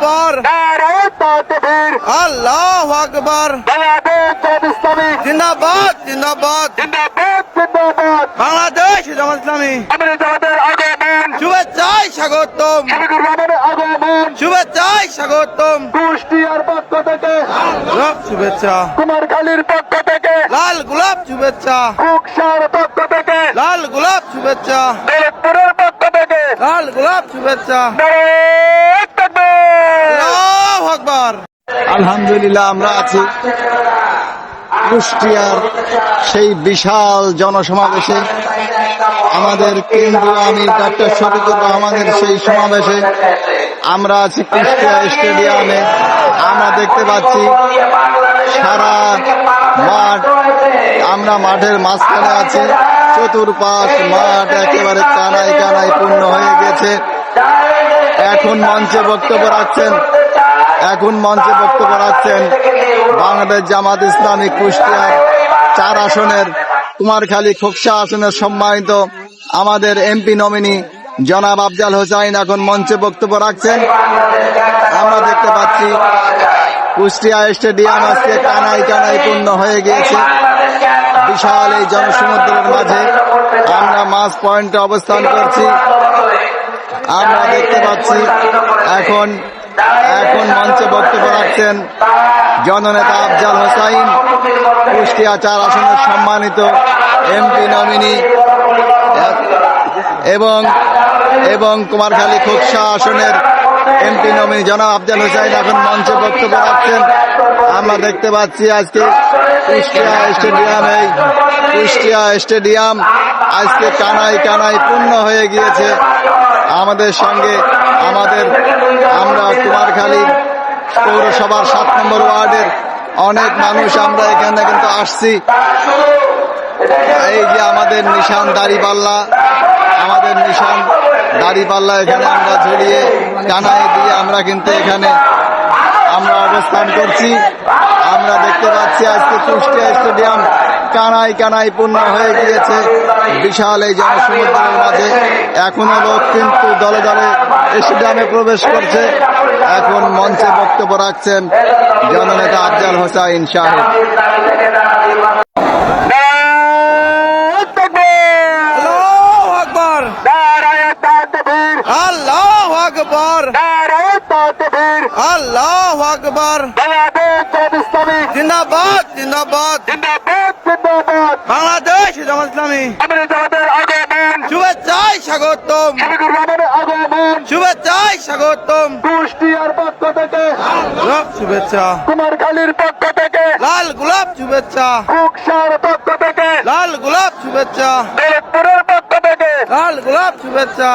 আকবর, আল্লাহু আকবর, জিন্দাবাদ জিন্দাবাদ, বাংলাদেশ জামাত ইসলামী, শুভেচ্ছায় স্বাগতম, শুভেচ্ছায় স্বাগতম, কুষ্টিয়ার পক্ষ থেকে, শুভেচ্ছা, কুমারখালীর পক্ষ থেকে, লাল গোলাপ শুভেচ্ছা, কুকসার পক্ষ থেকে, লাল গোলাপ শুভেচ্ছা, দৌলতপুরের পক্ষ থেকে, লাল গোলাপ শুভেচ্ছা, আল্লাহু আকবর। আলহামদুলিল্লাহ, আমরা আছি কুষ্টিয়ার সেই বিশাল জনসমাবেশে, আমাদের কেন্দ্রীয় আমির ডক্টর শফিকুর রহমানের সেই সমাবেশে আমরা আছি কুষ্টিয়া স্টেডিয়ামে। আমরা দেখতে পাচ্ছি সারা মাঠ, আমরা মাঠের মাঝখানে আছি, চতুর্পাশ মাঠ একেবারে কানায় কানায় পূর্ণ হয়ে গেছে। এখন মঞ্চে বক্তব্য রাখছেন বাংলাদেশ জামাত ইসলামী কুষ্টিয়ার 4 আসনের কুমারখালী খোকসা আসনের সম্মানিত আমাদের এমপি নমিনি জনাব আফজাল হোসাইন এখন মঞ্চে বক্তব্য রাখছেন। আমরা দেখতে পাচ্ছি কুষ্টিয়া স্টেডিয়াম আজকে কানায় কানায় পূর্ণ হয়ে গিয়েছে। বিশাল এই জনসমুদ্রের মাঝে আমরা মাঝ পয়েন্টে অবস্থান করছি। আমরা দেখতে পাচ্ছি এখন মঞ্চে বক্তব্য রাখছেন জননেতা আফজাল হোসাইন, কুষ্টিয়া 4 আসনের সম্মানিত এমপি নমিনি, এবং কুমারখালী খোকসা আসনের এমপি নমিনি জনাব আফজাল হোসাইন এখন মঞ্চে বক্তব্য রাখছেন। আমরা দেখতে পাচ্ছি আজকে কুষ্টিয়া স্টেডিয়াম আজকে কানায় কানায় পূর্ণ হয়ে গিয়েছে। আমাদের সঙ্গে আমরা কুমারখালী পৌরসভার 7 নম্বর ওয়ার্ডের অনেক মানুষ আমরা এখানে কিন্তু আসছি। এই যে আমাদের নিশান দাড়িপাল্লা, এখানে আমরা ঝুলিয়ে কানায় দিয়ে আমরা কিন্তু এখানে আমরা অবস্থান করছি। আমরা দেখতে পাচ্ছি আজকে কুষ্টিয়া স্টেডিয়াম কানায় কানায় পূর্ণ হয়ে গিয়েছে। বিশাল এই জনসমুদ্রের মাঝে এখনো লোক কিন্তু দলে দলে স্টেডিয়ামে প্রবেশ করছে। এখন মঞ্চে বক্তব্য রাখছেন জননেতা আফজাল হোসাইন সাহেব। আল্লাহু আকবর, আল্লাহু আকবর, জিন্দাবাদ জিন্দাবাদ, বাংলাদেশ জামাত ইসলামী, শুভেচ্ছায় স্বাগতম, শুভেচ্ছায় স্বাগতম, কুষ্টিয়ার পক্ষ থেকে, শুভেচ্ছা, কুমারখালীর পক্ষ থেকে, লাল গোলাপ শুভেচ্ছা, কুকসার পক্ষ থেকে, লাল গোলাপ শুভেচ্ছা, দৌলতপুরের পক্ষ থেকে, লাল গোলাপ শুভেচ্ছা,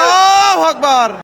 আল্লাহু আকবর।